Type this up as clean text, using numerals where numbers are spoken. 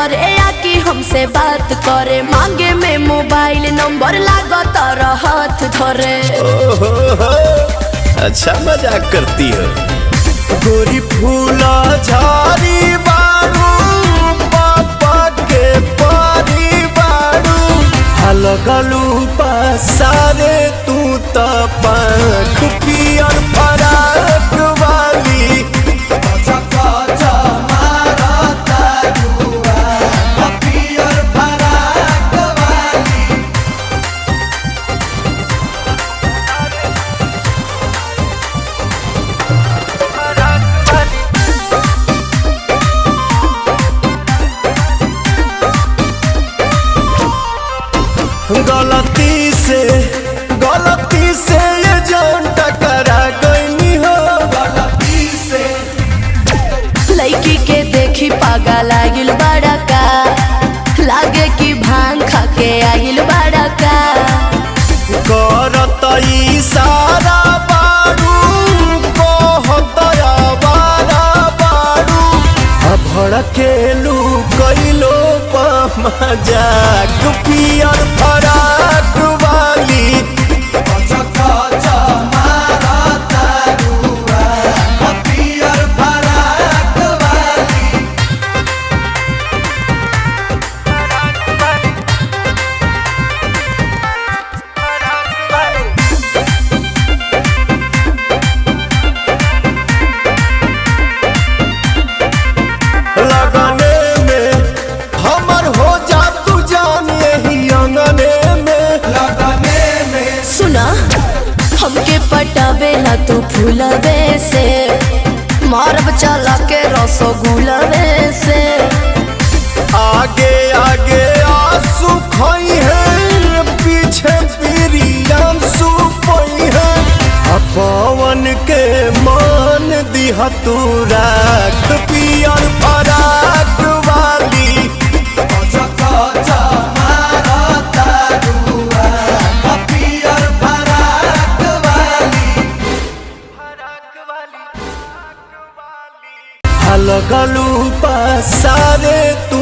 घरे आके हमसे बात करे, मांगे में मोबाइल नंबर लागो तारा हाथ धरे। ओहो, अच्छा मजाक करती हो। गोरी फूला झाड़ी बारू, पापा के पारी बारू, लगलू पसारे तू तो पंख पियर फराक वाली। गलती से ये जान टकरा गई हो, गलती से। लड़की के देखी पागल आगिल बड़ा का, लागे कि भांग खा के आगिल बड़ा का। करत इशारा बारू, कहत आवारा बारू, भड़केलू कैलो मजाक पियर फराक वाली। हमके पटावेला तू फूलवे से, मारब चला के रसगुलवे से। आगे आगे आंसू खोई है, पीछे पीरियम सुपई है। पवन के मान दिया तू राख पियर फराक वाली। लगलू पसारे तू